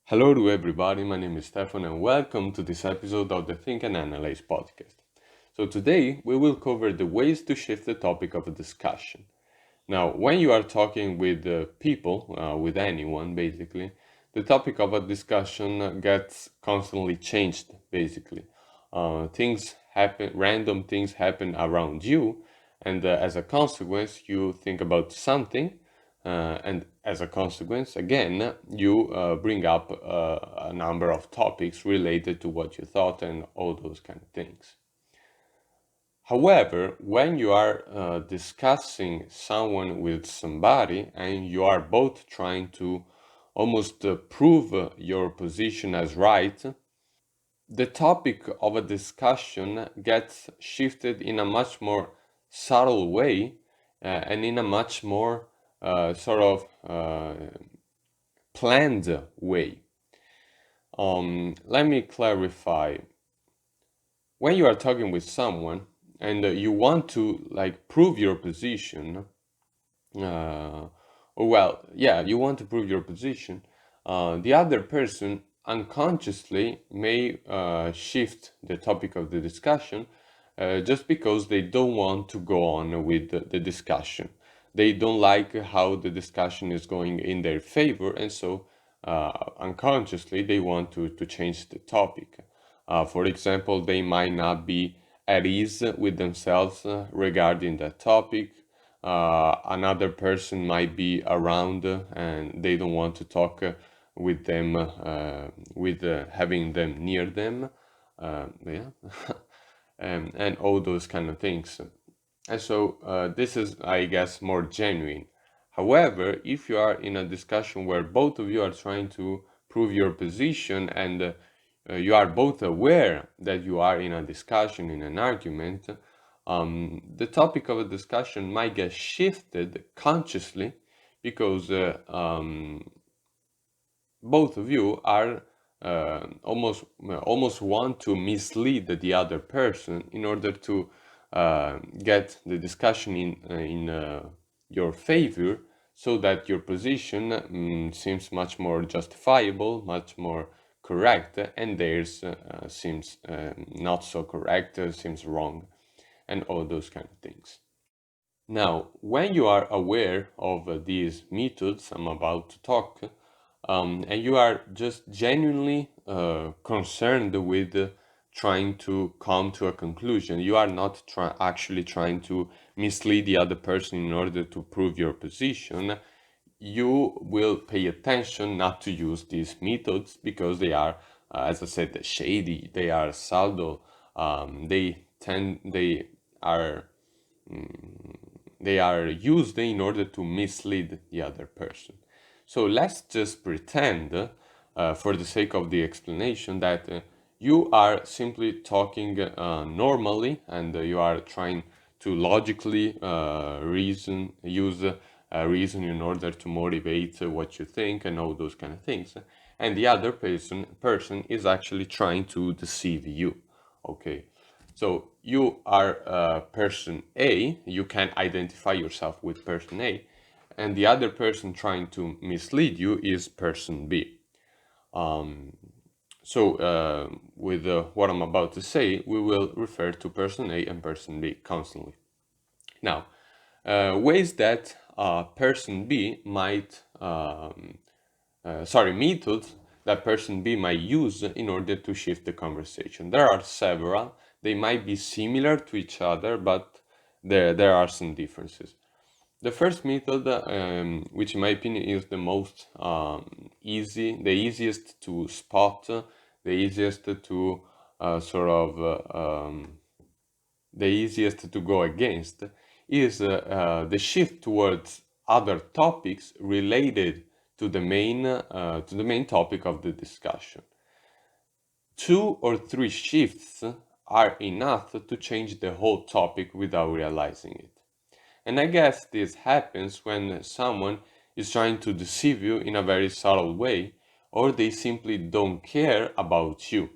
Hello to everybody, my name is Stefano and welcome to this episode of the Think and Analyze podcast. So today we will cover the ways to shift the topic of a discussion. Now, when you are talking with people, with anyone basically, the topic of a discussion gets constantly changed basically. Things happen, random things happen around you, and as a consequence, you think about something, and as a consequence, again, you bring up a number of topics related to what you thought and all those kind of things. However, when you are discussing someone with somebody and you are both trying to almost prove your position as right, the topic of a discussion gets shifted in a much more subtle way and in a much more planned way. Let me clarify. When you are talking with someone and you want to prove your position, you want to prove your position, the other person unconsciously may shift the topic of the discussion just because they don't want to go on with the discussion. They don't like how the discussion is going in their favor, and so unconsciously they want to change the topic. For example, they might not be at ease with themselves regarding that topic. Another person might be around and they don't want to talk with them, with having them near them. Yeah. And all those kind of things. And so this is, I guess, more genuine. However, if you are in a discussion where both of you are trying to prove your position and you are both aware that you are in a discussion, in an argument, the topic of a discussion might get shifted consciously because both of you are almost want to mislead the other person in order to get the discussion in your favor, so that your position seems much more justifiable, much more correct, and theirs seems not so correct, seems wrong, and all those kind of things. Now, when you are aware of these methods I'm about to talk, and you are just genuinely concerned with trying to come to a conclusion, you are not actually trying to mislead the other person in order to prove your position, you will pay attention not to use these methods because they are, as I said, shady, they are subtle, they are they are used in order to mislead the other person. So let's just pretend, for the sake of the explanation, that you are simply talking normally and you are trying to logically use reason in order to motivate what you think and all those kind of things. And the other person is actually trying to deceive you. Okay. So you are person A, you can identify yourself with person A, and the other person trying to mislead you is person B. With what I'm about to say, we will refer to person A and person B constantly. Now, ways that person B might, methods that person B might use in order to shift the conversation. There are several. They might be similar to each other, but there are some differences. The first method, which in my opinion is the most the easiest to spot, the easiest to the easiest to go against, is the shift towards other topics related to the main topic of the discussion. 2 or 3 shifts are enough to change the whole topic without realizing it. And I guess this happens when someone is trying to deceive you in a very subtle way, or they simply don't care about you.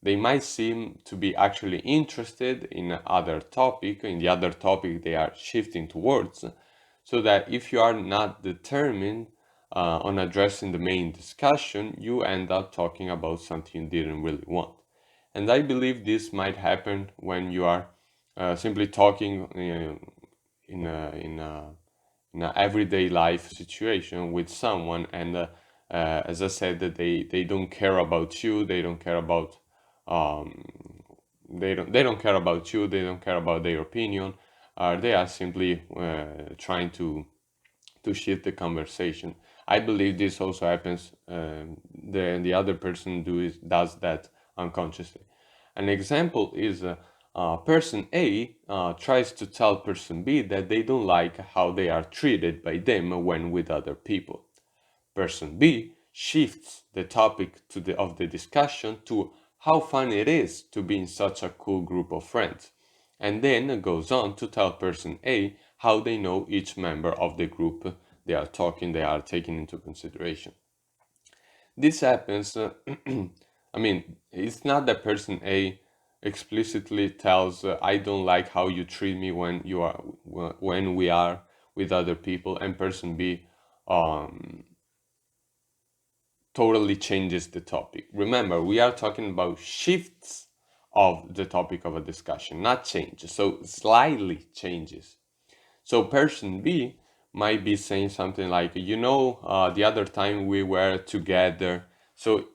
They might seem to be actually interested in the other topic they are shifting towards, so that if you are not determined on addressing the main discussion, you end up talking about something you didn't really want. And I believe this might happen when you are simply talking in a everyday life situation with someone, and as I said, that they don't care about you, they don't care about um, they don't care about you, they don't care about their opinion. They are simply trying to shift the conversation. I believe this also happens. The other person does that unconsciously. An example is person A tries to tell person B that they don't like how they are treated by them when with other people. Person B shifts the topic of the discussion to how fun it is to be in such a cool group of friends, and then goes on to tell person A how they know each member of the group they are taking into consideration. This happens, I mean, it's not that person A explicitly tells, I don't like how you treat me when we are with other people, and person B um, totally changes the topic. Remember, we are talking about shifts of the topic of a discussion, not changes. So slightly changes. So person B might be saying something like, the other time we were together. So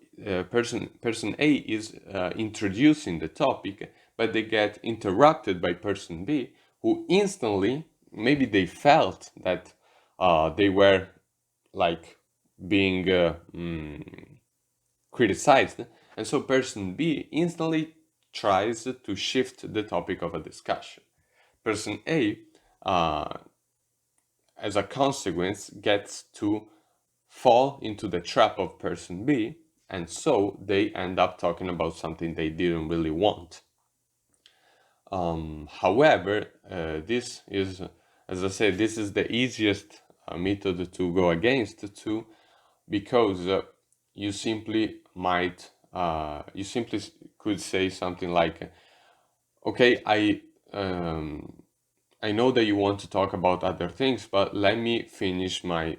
person A is introducing the topic, but they get interrupted by person B, who instantly, maybe they felt that they were like being criticized, and so person B instantly tries to shift the topic of a discussion. Person A, as a consequence, gets to fall into the trap of person B, and so they end up talking about something they didn't really want. However, this is, as I said, this is the easiest method to go against too, because you simply you simply could say something like, okay, I know that you want to talk about other things, but let me finish my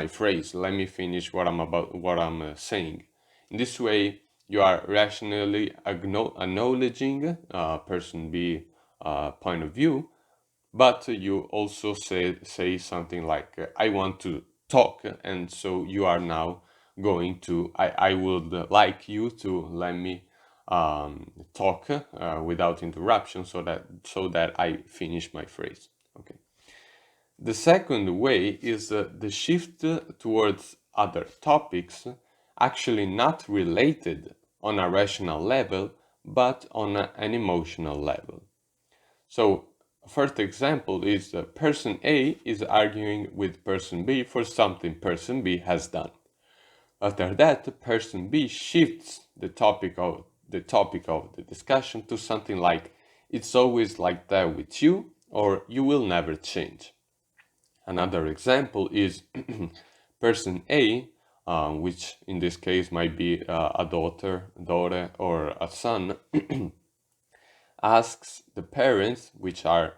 phrase. Let me finish what I'm saying. In this way, you are rationally acknowledging person B point of view, but you also say something like, I want to talk, and so you are now going to, I would like you to let me talk without interruption, so that I finish my phrase. Okay. The second way is the shift towards other topics, actually not related on a rational level, but on an emotional level. So, first example is person A is arguing with person B for something person B has done. After that, person B shifts the topic of the discussion to something like, it's always like that with you, or you will never change. Another example is person A, which in this case might be a daughter, or a son, asks the parents, which are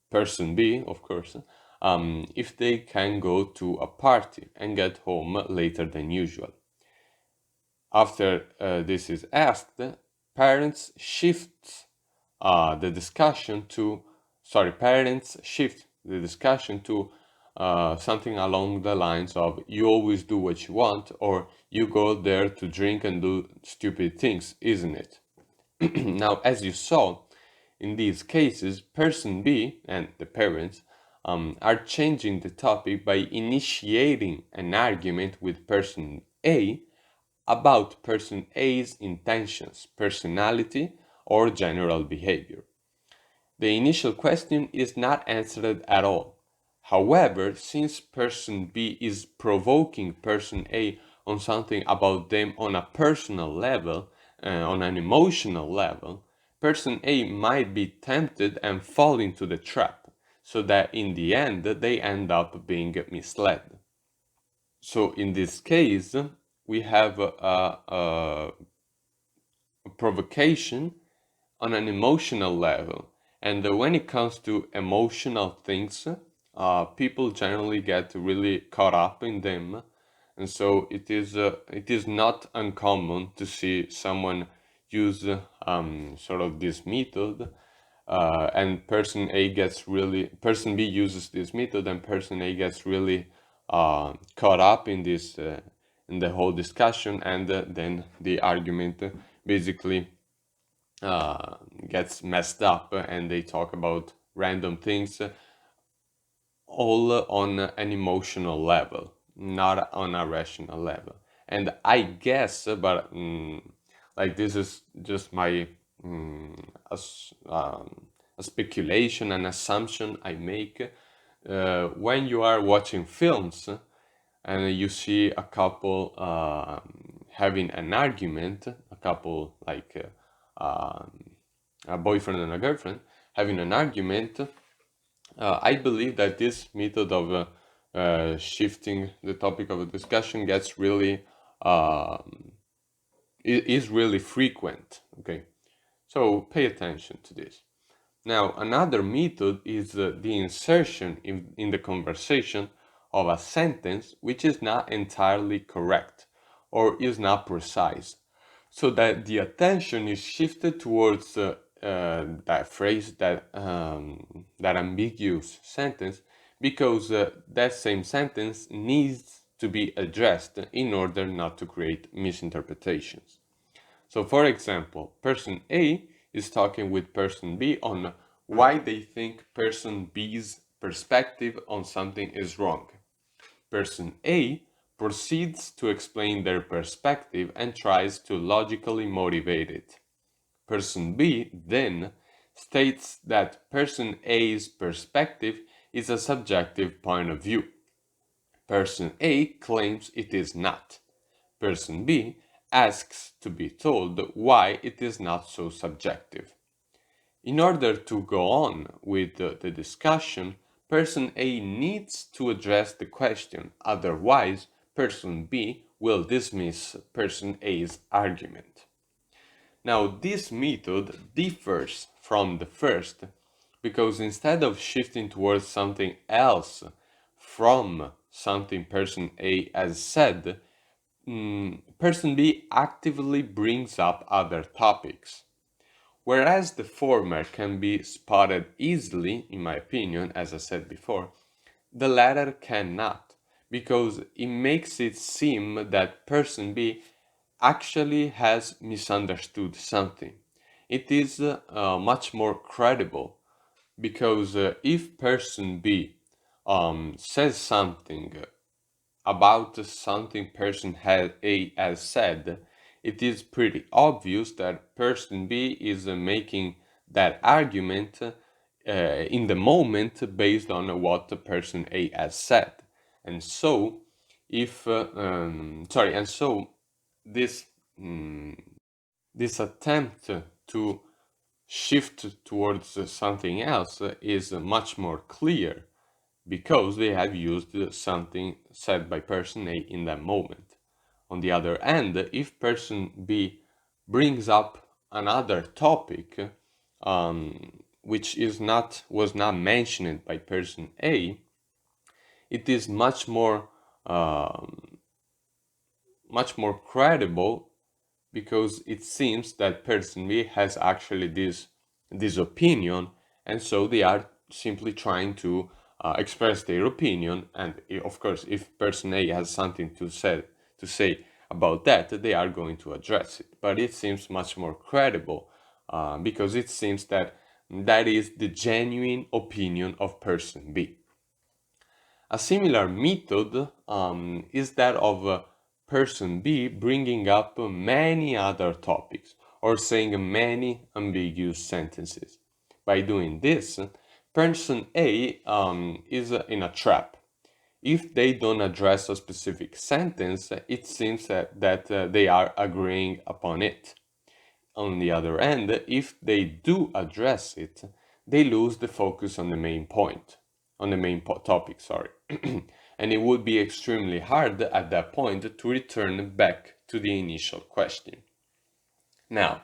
person B, of course, if they can go to a party and get home later than usual. After this is asked, parents shift the discussion to, parents shift the discussion to something along the lines of, you always do what you want, or you go there to drink and do stupid things, isn't it? Now, as you saw, in these cases, person B and the parents are changing the topic by initiating an argument with person A about person A's intentions, personality, or general behavior. The initial question is not answered at all. However, since person B is provoking person A on something about them on a personal level, on an emotional level, person A might be tempted and fall into the trap, so that in the end they end up being misled. So in this case, we have a provocation on an emotional level. And when it comes to emotional things, people generally get really caught up in them, and so it is not uncommon to see someone use sort of this method, and person B uses this method, and person A gets really caught up in this in the whole discussion, and then the argument basically uh, gets messed up, and they talk about random things, all on an emotional level, not on a rational level. And I guess, but like this is just my mm, as, a speculation, an assumption I make. When you are watching films and you see a couple having an argument, a couple like a boyfriend and a girlfriend having an argument, I believe that this method of shifting the topic of the discussion gets really is really frequent. Okay, so pay attention to this. Now, another method is the insertion in the conversation of a sentence which is not entirely correct or is not precise, so that the attention is shifted towards that phrase, that ambiguous sentence, because that same sentence needs to be addressed in order not to create misinterpretations. So, for example, person A is talking with person B on why they think person B's perspective on something is wrong. Person A proceeds to explain their perspective and tries to logically motivate it. Person B then states that person A's perspective is a subjective point of view. Person A claims it is not. Person B asks to be told why it is not so subjective. In order to go on with the discussion, person A needs to address the question, otherwise, person B will dismiss person A's argument. Now, this method differs from the first because instead of shifting towards something else from something person A has said, person B actively brings up other topics. Whereas the former can be spotted easily, in my opinion, as I said before, the latter cannot, because it makes it seem that person B actually has misunderstood something. It is much more credible because if person B says something about something person A has said, it is pretty obvious that person B is making that argument in the moment based on what person A has said. And so, if sorry, and so this this attempt to shift towards something else is much more clear because they have used something said by person A in that moment. On the other hand, if person B brings up another topic which was not mentioned by person A, it is much more credible because it seems that person B has actually this opinion, and so they are simply trying to express their opinion. And of course, if person A has something to say about that, they are going to address it. But it seems much more credible because it seems that that is the genuine opinion of person B. A similar method is that of person B bringing up many other topics or saying many ambiguous sentences. By doing this, person A is in a trap. If they don't address a specific sentence, it seems that they are agreeing upon it. On the other hand, if they do address it, they lose the focus on the main point, on the main topic, sorry. And it would be extremely hard at that point to return back to the initial question. Now,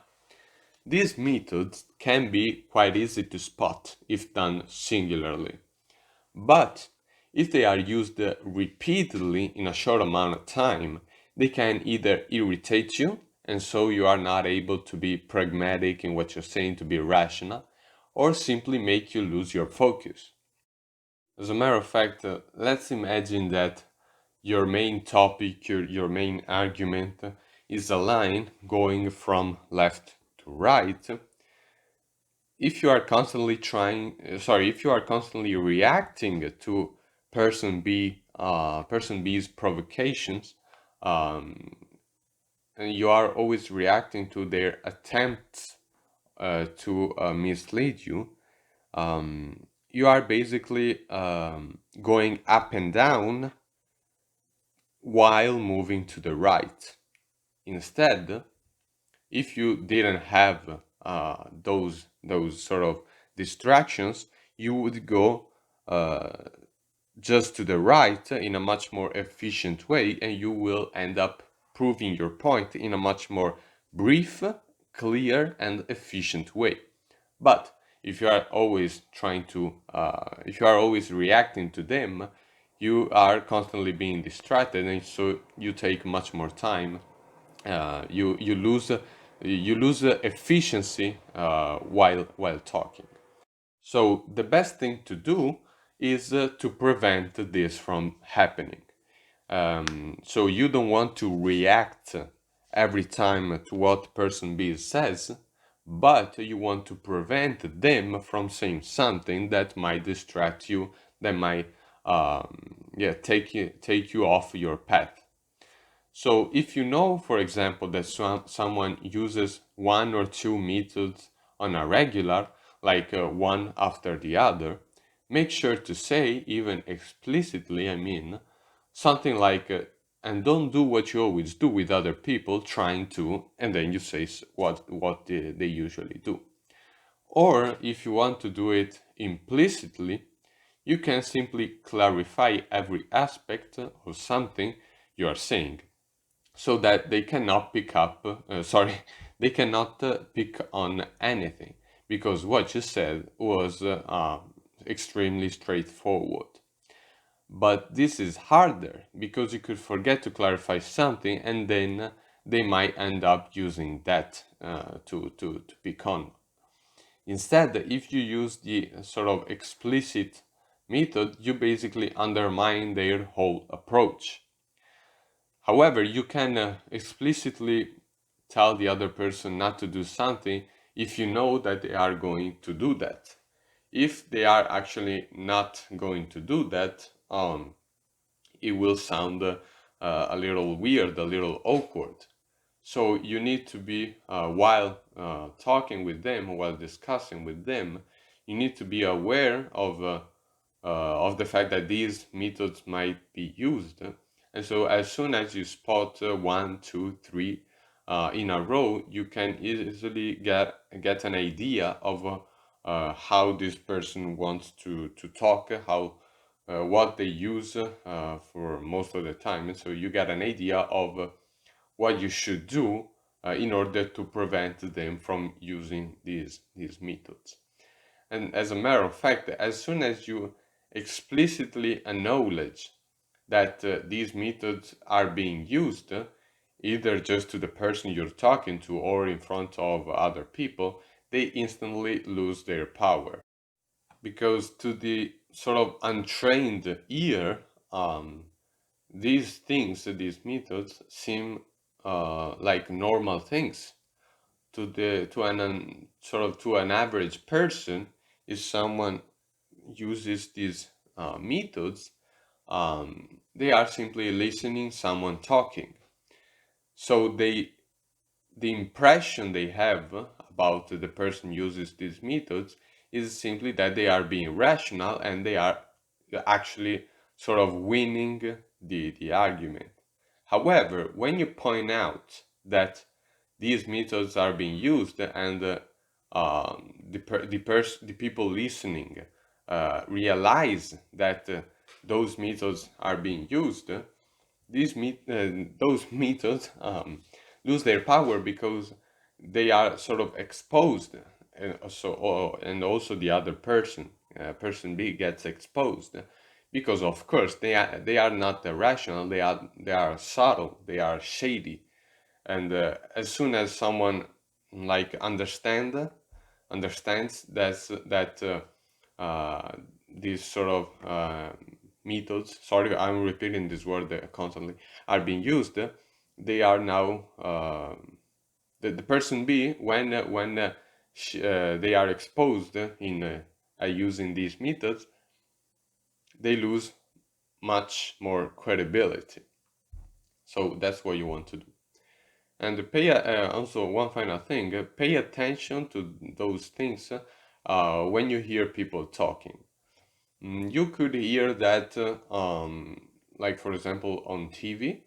these methods can be quite easy to spot if done singularly, But if they are used repeatedly in a short amount of time, they can either irritate you, and so you are not able to be pragmatic in what you're saying, to be rational, or simply make you lose your focus. As a matter of fact, let's imagine that your main topic, your main argument is a line going from left to right. If you are constantly if you are constantly reacting to person B's provocations, um, and you are always reacting to their attempts to mislead you, you are basically going up and down while moving to the right. Instead, if you didn't have those sort of distractions, you would go uh, just to the right in a much more efficient way, and you will end up proving your point in a much more brief, clear, and efficient way. But if you are always if you are always reacting to them, you are constantly being distracted, and so you take much more time. You lose efficiency while talking. So the best thing to do is to prevent this from happening. So you don't want to react every time to what person B says, but you want to prevent them from saying something that might distract you, that might take you off your path. So if you know, for example, that someone uses one or two methods on a regular, like one after the other, make sure to say, even explicitly, something like, and don't do what you always do with other people, trying to, and then you say what they usually do. Or if you want to do it implicitly, you can simply clarify every aspect of something you are saying, so that they cannot they cannot pick on anything, because what you said was extremely straightforward. But this is harder because you could forget to clarify something, and then they might end up using that to pick on. Instead, if you use the sort of explicit method, you basically undermine their whole approach. However, you can explicitly tell the other person not to do something if you know that they are going to do that. If they are actually not going to do that, it will sound a little weird, a little awkward. So you need to be, while talking with them, while discussing with them, you need to be aware of the fact that these methods might be used. And so as soon as you spot one, two, three in a row, you can easily get an idea of how this person wants to talk, how what they use for most of the time. And so you get an idea of what you should do in order to prevent them from using these methods. And as a matter of fact, as soon as you explicitly acknowledge that these methods are being used, either just to the person you're talking to or in front of other people, they instantly lose their power. Because to the sort of untrained ear, these things, these methods, seem like normal things. To an average person, if someone uses these methods, they are simply listening someone talking. So the impression they have about the person uses these methods is simply that they are being rational and they are actually sort of winning the argument. However, when you point out that these methods are being used and the people listening realize that those methods are being used, those methods lose their power because they are sort of exposed, and also the other person person B gets exposed, because of course they are not rational. They are subtle. They are shady. And as soon as someone like understands that these sort of methods, sorry, I'm repeating this word constantly, are being used, they are now the person B, when they are exposed in using these methods, they lose much more credibility. So that's what you want to do. And pay also one final thing: pay attention to those things when you hear people talking. You could hear that, like for example, on TV.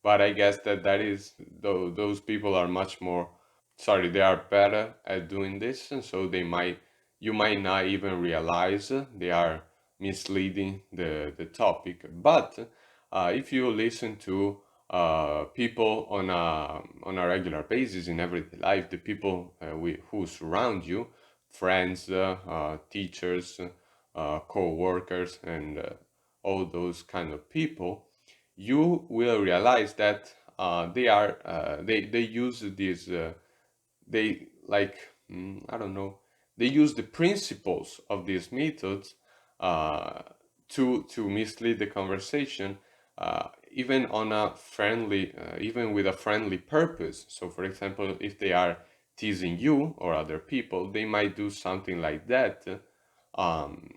But I guess that is those people are much more, sorry, they are better at doing this, and so you might not even realize they are misleading the topic. But if you listen to people on a regular basis in everyday life, the people who surround you, friends, teachers, co-workers, and all those kind of people, you will realize that they use these they like I don't know, they use the principles of these methods uh, to mislead the conversation, even on a friendly even with a friendly purpose. So for example, if they are teasing you or other people, they might do something like that, um,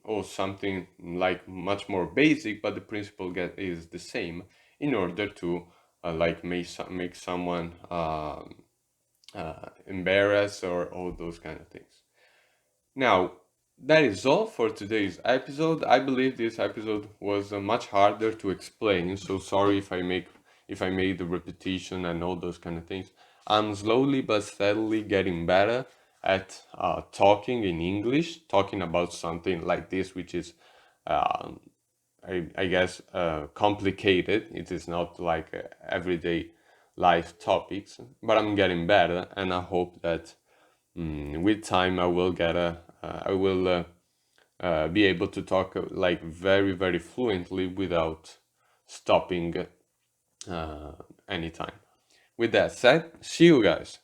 or something like much more basic, but the principle is the same, in order to like make someone embarrassed or all those kind of things. Now, that is all for today's episode. I believe this episode was much harder to explain, so sorry if I made the repetition and all those kind of things. I'm slowly but steadily getting better at talking in English, talking about something like this, which is, um, I guess, complicated. It is not like everyday life topics, but I'm getting better, and I hope that with time I will be able to talk like very very fluently without stopping anytime. With that said, see you guys.